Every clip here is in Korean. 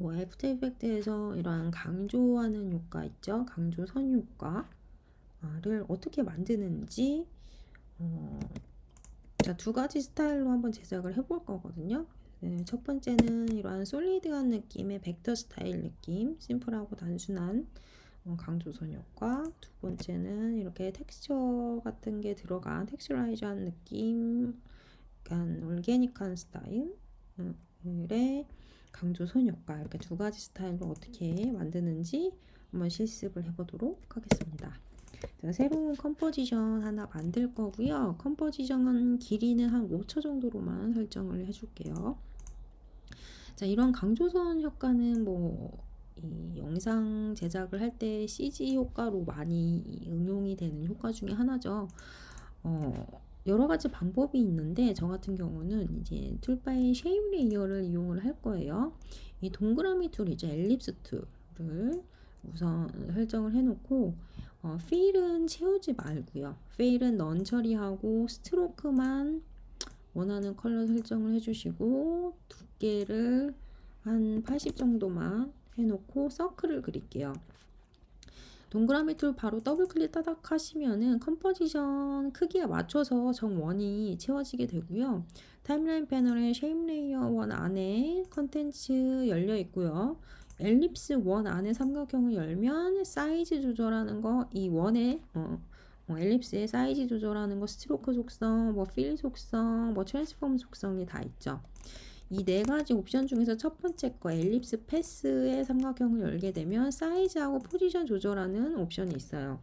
뭐 애프터 이펙트에서 이러한 강조하는 효과 있죠. 강조선 효과를 어떻게 만드는지 자, 두 가지 스타일로 한번 제작을 해볼 거거든요. 네, 첫 번째는 이러한 솔리드한 느낌의 벡터 스타일 느낌, 심플하고 단순한 강조선 효과. 두 번째는 이렇게 텍스처 같은 게 들어간 텍스처라이즈한 느낌, 약간 올게닉한 스타일의 강조선 효과. 이렇게 두 가지 스타일로 어떻게 만드는지 한번 실습을 해보도록 하겠습니다. 제가 새로운 컴포지션 하나 만들 거고요. 컴포지션은 길이는 한 5초 정도로만 설정을 해줄게요. 자, 이런 강조선 효과는 이 영상 제작을 할 때 CG 효과로 많이 응용이 되는 효과 중에 하나죠. 여러 가지 방법이 있는데 저 같은 경우는 이제 툴바의 쉐입 레이어를 이용을 할 거예요. 이 동그라미 툴이죠. 엘립스 툴을 우선 설정을 해놓고 필은 채우지 말고요. 필은 넌 처리하고 스트로크만 원하는 컬러 설정을 해주시고 두께를 한 80 정도만 해놓고 서클을 그릴게요. 동그라미 툴 바로 더블 클릭 따닥 하시면은 컴포지션 크기에 맞춰서 정원이 채워지게 되고요. 타임라인 패널에 쉐입 레이어 원 안에 컨텐츠 열려 있고요. 엘립스 원 안에 삼각형을 열면 사이즈 조절하는 거 이 원에 엘립스의 사이즈 조절하는 거 스트로크 속성, 필 속성, 트랜스폼 속성이 다 있죠. 이 네 가지 옵션 중에서 첫 번째 거 엘립스 패스의 삼각형을 열게 되면 사이즈하고 포지션 조절하는 옵션이 있어요.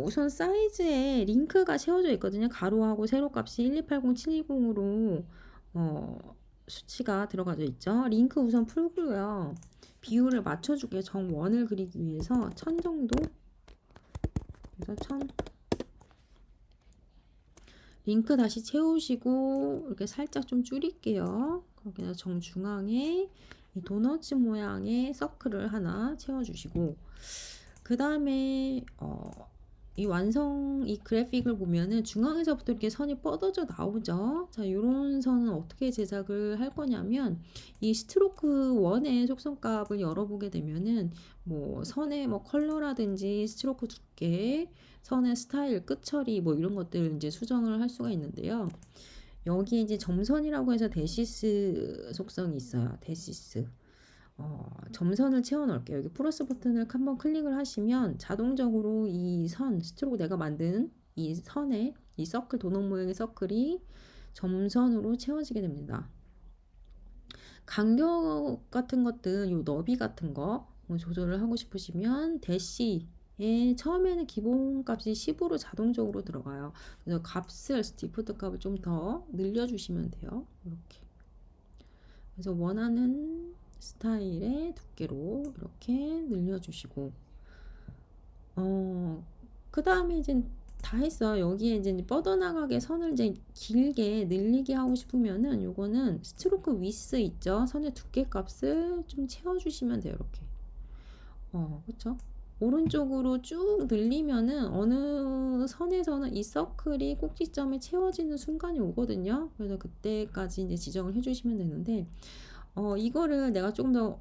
우선 사이즈에 링크가 채워져 있거든요. 가로하고 세로 값이 1280720으로 수치가 들어가져 있죠. 링크 우선 풀고요. 비율을 맞춰줄게요. 정원을 그리기 위해서 1000 정도. 그래서 1000. 링크 다시 채우시고 이렇게 살짝 좀 줄일게요. 거기다 정중앙에 이 도너츠 모양의 서클을 하나 채워주시고 그 다음에 이 그래픽을 보면은 중앙에서부터 이렇게 선이 뻗어져 나오죠. 자, 이런 선은 어떻게 제작을 할 거냐면 이 스트로크 1의 속성값을 열어보게 되면은 선의 컬러라든지 스트로크 두께, 선의 스타일, 끝처리 이런 것들 이제 수정을 할 수가 있는데요. 여기에 이제 점선이라고 해서 데시스 속성이 있어요. 데시스. 점선을 채워 넣을게요. 여기 플러스 버튼을 한번 클릭을 하시면 자동적으로 이 스트로크 내가 만든 이 선에 이 서클 도넛 모양의 서클이 점선으로 채워지게 됩니다. 간격 같은 것들, 요 너비 같은 거 조절을 하고 싶으시면 대시에 처음에는 기본값이 10으로 자동적으로 들어가요. 그래서 값을 디폴트 값을 좀 더 늘려주시면 돼요. 이렇게. 그래서 원하는 스타일의 두께로 이렇게 늘려주시고 그 다음에 이제 다 했어요. 여기에 이제 뻗어나가게 선을 이제 길게 늘리게 하고 싶으면은 요거는 스트로크 위스 있죠. 선의 두께 값을 좀 채워주시면 돼요. 이렇게. 그쵸? 오른쪽으로 쭉 늘리면은 어느 선에서는 이 서클이 꼭지점에 채워지는 순간이 오거든요. 그래서 그때까지 이제 지정을 해주시면 되는데, 이거를 내가 조금 더,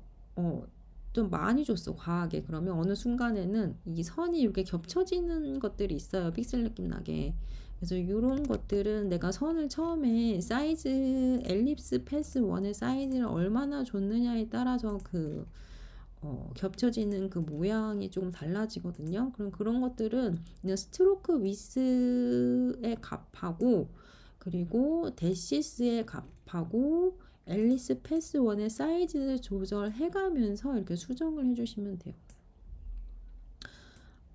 좀 많이 줬어, 과하게. 그러면 어느 순간에는 이 선이 이렇게 겹쳐지는 것들이 있어요. 픽셀 느낌 나게. 그래서 이런 것들은 내가 선을 처음에 사이즈, 엘립스 패스 1의 사이즈를 얼마나 줬느냐에 따라서 겹쳐지는 그 모양이 조금 달라지거든요. 그럼 그런 것들은 그냥 스트로크 위스의 값하고 그리고 대시스의 값하고 앨리스 패스 1의 사이즈를 조절해가면서 이렇게 수정을 해주시면 돼요.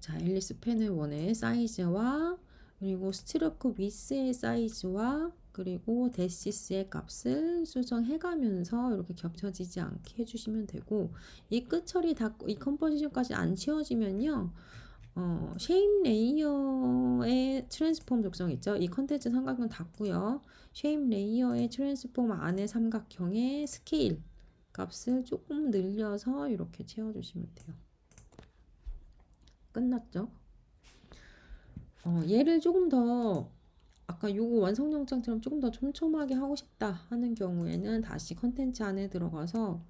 자, 앨리스 패널 1의 사이즈와 그리고 스트로크 위스의 사이즈와 그리고 데시스의 값을 수정해가면서 이렇게 겹쳐지지 않게 해주시면 되고 이 끝 처리 이 컴포지션까지 안 채워지면요 쉐입 레이어의 트랜스폼 속성 있죠. 이 컨텐츠 삼각형 닫고요. 쉐입 레이어의 트랜스폼 안에 삼각형의 스케일 값을 조금 늘려서 이렇게 채워주시면 돼요. 끝났죠? 얘를 조금 더 아까 요거 완성 영상처럼 조금 더 촘촘하게 하고 싶다 하는 경우에는 다시 컨텐츠 안에 들어가서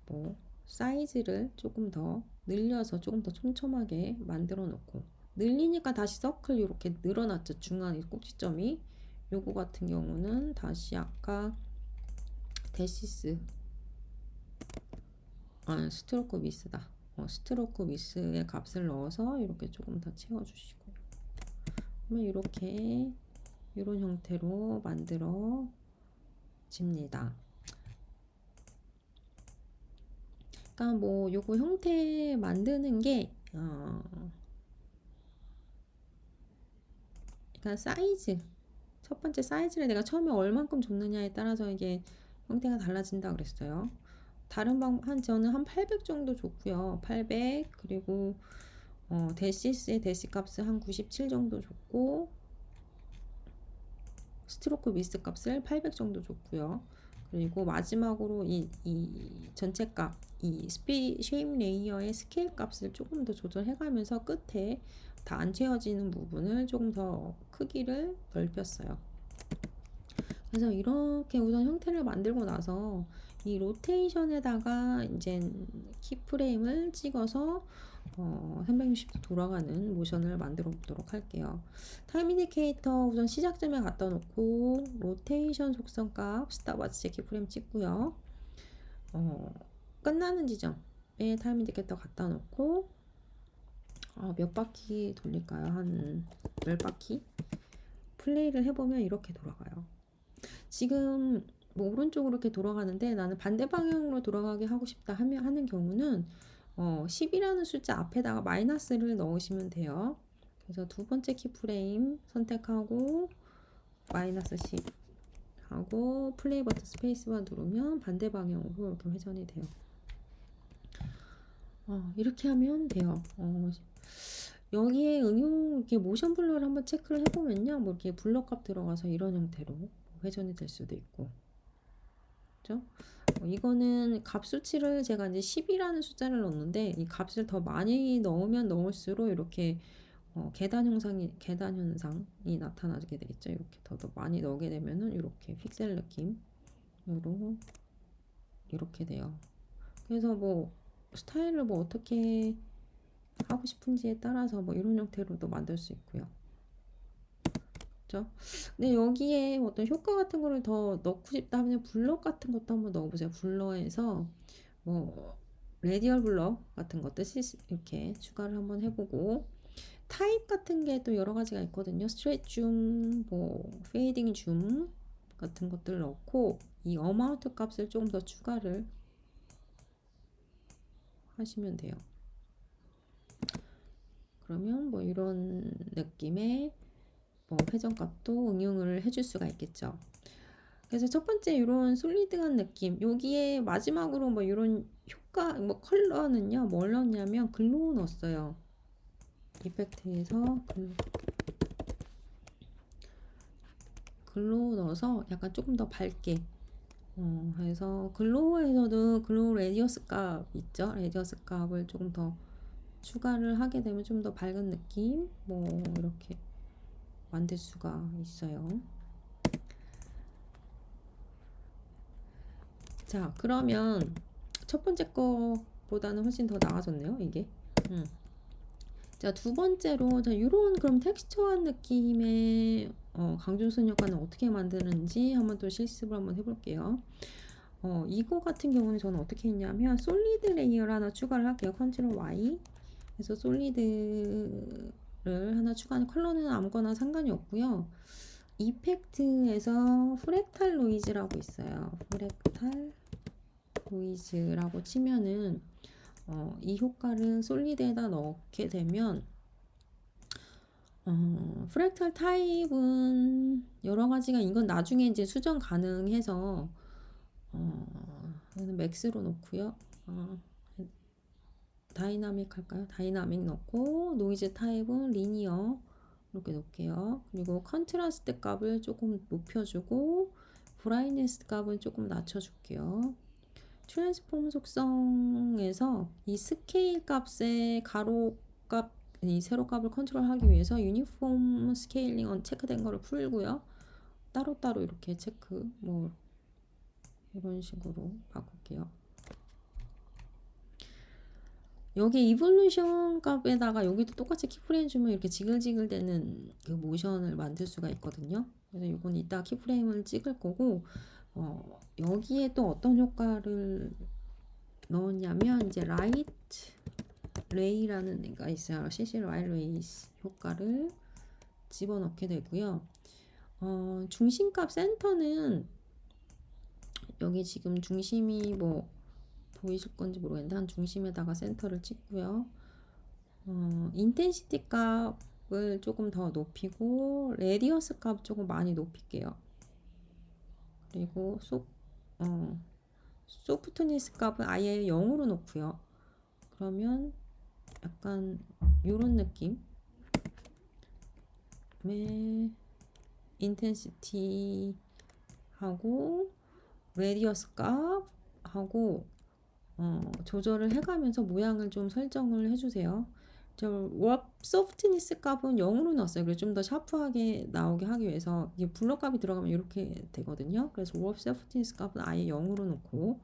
뭐 사이즈를 조금 더 늘려서 조금 더 촘촘하게 만들어 놓고, 늘리니까 다시 서클 이렇게 늘어났죠. 중앙에 꼭지점이. 요거 같은 경우는 다시 아까 데시스, 스트로크 미스다. 스트로크 미스의 값을 넣어서 이렇게 조금 더 채워주시고, 그러면 이렇게 이런 형태로 만들어집니다. 그러니까 뭐 요거 형태 만드는 게 그러니까 사이즈, 첫 번째 사이즈를 내가 처음에 얼만큼 줬느냐에 따라서 이게 형태가 달라진다 그랬어요. 다른 저는 한 800 정도 줬고요. 800, 그리고 데시스의 데시 값을 한 97 정도 줬고, 스트로크 미스 값을 800 정도 줬고요. 그리고 마지막으로 이 전체 값, 이 쉐입 레이어의 스케일 값을 조금 더 조절해가면서 끝에 다 안 채워지는 부분을 조금 더 크기를 넓혔어요. 그래서 이렇게 우선 형태를 만들고 나서 이 로테이션에다가 이제 키프레임을 찍어서 360도 돌아가는 모션을 만들어 보도록 할게요. 타임 인디케이터 우선 시작점에 갖다 놓고 로테이션 속성값 스탑워치 키프레임 찍고요. 끝나는 지점에 타임 인디케이터 갖다 놓고 몇 바퀴 돌릴까요? 한 10바퀴? 플레이를 해보면 이렇게 돌아가요. 지금 뭐 오른쪽으로 이렇게 돌아가는데 나는 반대 방향으로 돌아가게 하고 싶다 하는 경우는 10이라는 숫자 앞에다가 마이너스를 넣으시면 돼요. 그래서 두 번째 키프레임 선택하고 마이너스 10 하고 플레이 버튼 스페이스바 누르면 반대 방향으로 이렇게 회전이 돼요. 이렇게 하면 돼요. 여기에 응용 이렇게 모션 블러를 한번 체크를 해보면요, 뭐 이렇게 블러 값 들어가서 이런 형태로 회전이 될 수도 있고, 그죠? 이거는 값 수치를 제가 이제 10이라는 숫자를 넣었는데 이 값을 더 많이 넣으면 넣을수록 이렇게 계단 현상이 나타나게 되겠죠. 이렇게 더 많이 넣게 되면은 이렇게 픽셀 느낌으로 이렇게 돼요. 그래서 뭐 스타일을 뭐 어떻게 하고 싶은지에 따라서 뭐 이런 형태로도 만들 수 있고요. 그렇죠? 근데 여기에 어떤 효과 같은 거를 더 넣고 싶다 하면 블러 같은 것도 한번 넣어보세요. 블러에서 뭐 레디얼 블러 같은 것도 이렇게 추가를 한번 해보고, 타입 같은 게 또 여러 가지가 있거든요. 스트레이트 줌, 뭐 페이딩 줌 같은 것들 넣고 이 어마운트 값을 조금 더 추가를 하시면 돼요. 그러면 뭐 이런 느낌의 뭐 회전값도 응용을 해줄 수가 있겠죠. 그래서 첫 번째 이런 솔리드한 느낌, 여기에 마지막으로 뭐 이런 효과, 뭐 컬러는요 뭘 넣었냐면 글로우 넣었어요. 이펙트에서 글로우 넣어서 약간 조금 더 밝게 해서, 글로우에서도 글로우 레디어스 값 있죠. 레디어스 값을 조금 더 추가를 하게 되면 좀 더 밝은 느낌 뭐 이렇게 만들 수가 있어요. 자, 그러면 첫 번째 거보다는 훨씬 더 나아졌네요, 이게. 자, 두 번째로, 자, 요런 그럼 텍스처한 느낌의 강준선 효과는 어떻게 만드는지 한번 또 실습을 한번 해볼게요. 이거 같은 경우는 저는 어떻게 했냐면 솔리드 레이어를 하나 추가를 할게요. 컨트롤 Y. 그래서 솔리드를 하나 추가하는, 컬러는 아무거나 상관이 없고요. 이펙트에서 프랙탈 노이즈라고 있어요. 프랙탈 노이즈라고 치면은 이 효과를 솔리드에다 넣게 되면 프랙탈 타입은 여러 가지가, 이건 나중에 이제 수정 가능해서 맥스로 놓고요. 다이나믹 할까요? 다이나믹 넣고, 노이즈 타입은 리니어 이렇게 놓을게요. 그리고 컨트라스트 값을 조금 높여주고 브라이트니스 값을 조금 낮춰줄게요. 트랜스폼 속성에서 이 스케일 값의 가로 값 이 세로값을 컨트롤하기 위해서 유니폼 스케일링 체크된 거를 풀고요. 따로따로 이렇게 체크 뭐 이런 식으로 바꿀게요. 여기 이볼루션 값에다가 여기도 똑같이 키프레임 주면 이렇게 지글지글 되는 그 모션을 만들 수가 있거든요. 그래서 이건 이따 키프레임을 찍을 거고, 여기에 또 어떤 효과를 넣었냐면 이제 라이트 레이라는 애가 있어요. CC 라이트 레이 효과를 집어넣게 되고요. 중심값 센터는 여기 지금 중심이 뭐 보이실 건지 모르겠는데 한 중심에다가 센터를 찍고요. 인텐시티 값을 조금 더 높이고 레디어스 값 조금 많이 높일게요. 그리고 소프트니스 값은 아예 0으로 놓고요. 그러면 약간 요런 느낌의 인텐시티 하고 레디어스 값하고 조절을 해가면서 모양을 좀 설정을 해주세요. 저 월 소프트니스 값은 0으로 넣었어요. 그래서 좀 더 샤프하게 나오게 하기 위해서 이게 블러 값이 들어가면 이렇게 되거든요. 그래서 월 소프트니스 값은 아예 0으로 놓고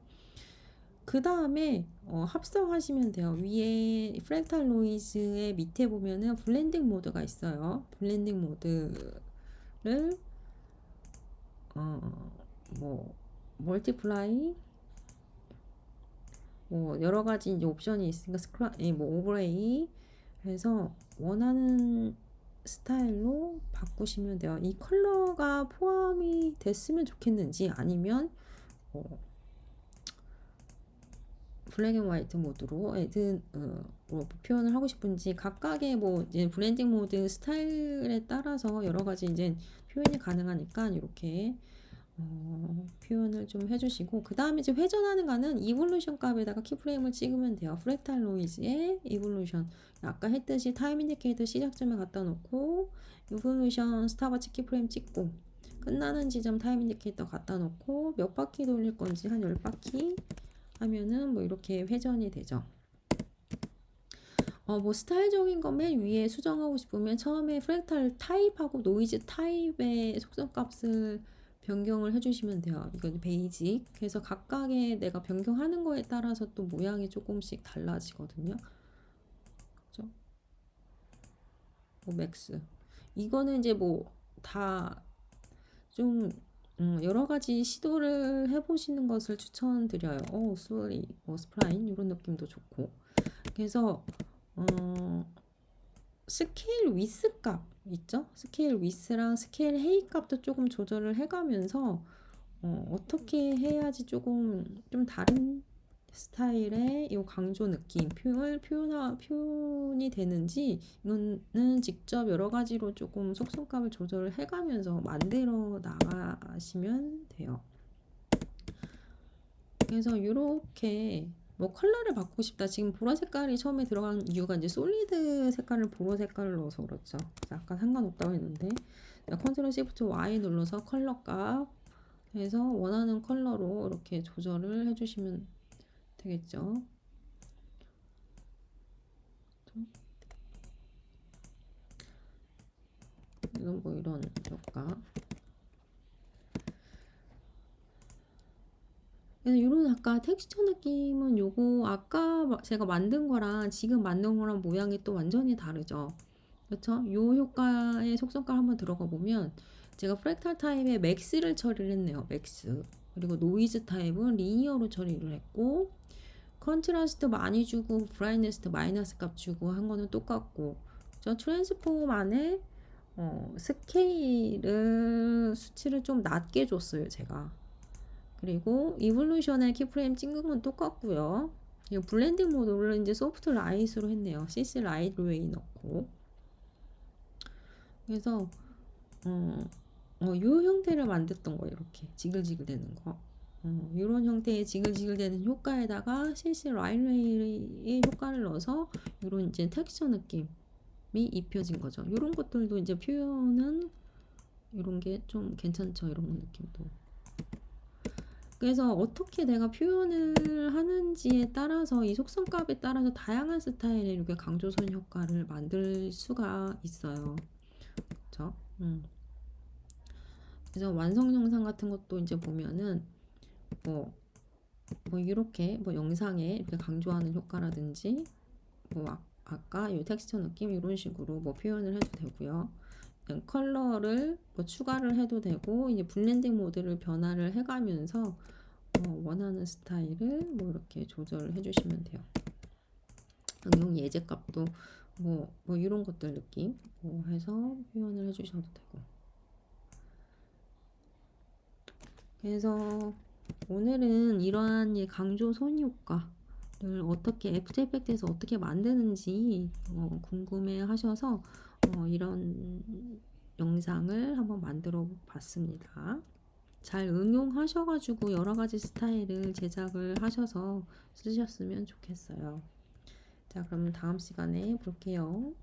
그 다음에 합성하시면 돼요. 위에 프랙탈 노이즈의 밑에 보면은 블렌딩 모드가 있어요. 블렌딩 모드를 뭐 멀티플라이 뭐 여러 가지 이제 옵션이 있으니까 뭐 오버레이 해서 원하는 스타일로 바꾸시면 돼요. 이 컬러가 포함이 됐으면 좋겠는지 아니면 블랙 앤 화이트 모드로 뭐 표현을 하고 싶은지 각각의 뭐 이제 브랜딩 모드 스타일에 따라서 여러 가지 이제 표현이 가능하니까 이렇게 표현을 좀 해주시고 그 다음에 이제 회전하는 거는 이볼루션 값에다가 키프레임을 찍으면 돼요. 프랙탈 노이즈의 이볼루션 아까 했듯이 타임 인디케이터 시작점에 갖다 놓고 이볼루션 스탑워치 키프레임 찍고 끝나는 지점 타임 인디케이터 갖다 놓고 몇 바퀴 돌릴 건지 한 10바퀴 하면은 뭐 이렇게 회전이 되죠. 뭐 스타일적인 거 맨 위에 수정하고 싶으면 처음에 프랙탈 타입하고 노이즈 타입의 속성 값을 변경을 해주시면 돼요. 이건 베이직. 그래서 각각의 내가 변경하는 거에 따라서 또 모양이 조금씩 달라지거든요. 그죠? 뭐 맥스. 이거는 이제 뭐 다 좀 여러 가지 시도를 해보시는 것을 추천드려요. 스프라인 이런 느낌도 좋고. 그래서 스케일 위스 값 있죠? 스케일 위스랑 스케일 헤이 값도 조금 조절을 해가면서 어떻게 해야지 조금 좀 다른 스타일의 이 강조 느낌 표현이 되는지 이거는 직접 여러 가지로 조금 속성값을 조절을 해가면서 만들어 나가시면 돼요. 그래서 이렇게 뭐 컬러를 바꾸고 싶다. 지금 보라 색깔이 처음에 들어간 이유가 이제 솔리드 색깔을 보라 색깔을 넣어서 그렇죠. 아까 상관없다고 했는데 컨트롤 시프트 Y 눌러서 컬러 값 해서 원하는 컬러로 이렇게 조절을 해주시면 되겠죠. 이건 뭐 이런 효과. 그래서 이런 아까 텍스처 느낌은 요거 아까 제가 만든 거랑 지금 만든 거랑 모양이 또 완전히 다르죠. 그렇죠? 요 효과의 속성값 한번 들어가 보면 제가 프랙탈 타입에 맥스를 처리를 했네요. 맥스. 그리고 노이즈 타입은 리니어로 처리를 했고 컨트라스트 많이 주고 브라이트니스 마이너스 값 주고 한 거는 똑같고 저 트랜스폼 안에 스케일을 수치를 좀 낮게 줬어요. 제가. 그리고 이볼루션의 키프레임 찍는 건 똑같고요. 이 블렌딩 모드를 이제 소프트 라이트로 했네요. CC 라이트 웨이 넣고. 그래서 요 형태를 만들었던 거예요. 이렇게 지글지글 되는 거. 이런 형태의 지글지글 되는 효과에다가 CC 라이트 웨이의 효과를 넣어서 이런 이제 텍스처 느낌이 입혀진 거죠. 이런 것들도 이제 표현은 이런 게 좀 괜찮죠. 이런 느낌도. 그래서 어떻게 내가 표현을 하는지에 따라서 이 속성값에 따라서 다양한 스타일의 이렇게 강조선 효과를 만들 수가 있어요. 그렇죠? 그래서 완성 영상 같은 것도 이제 보면은 뭐, 뭐 이렇게 뭐 영상에 이렇게 강조하는 효과라든지 뭐 아까 이 텍스처 느낌 이런 식으로 뭐 표현을 해도 되고요. 컬러를 뭐 추가를 해도 되고 이제 블렌딩 모드를 변화를 해가면서 원하는 스타일을 뭐 이렇게 조절을 해주시면 돼요. 응용 예제값도 뭐 이런 것들 느낌 뭐 해서 표현을 해주셔도 되고. 그래서 오늘은 이러한 강조 손 효과를 어떻게 애프터 이펙트에서 어떻게 만드는지 궁금해 하셔서 이런 영상을 한번 만들어 봤습니다. 잘 응용하셔가지고 여러 가지 스타일을 제작을 하셔서 쓰셨으면 좋겠어요. 자, 그럼 다음 시간에 볼게요.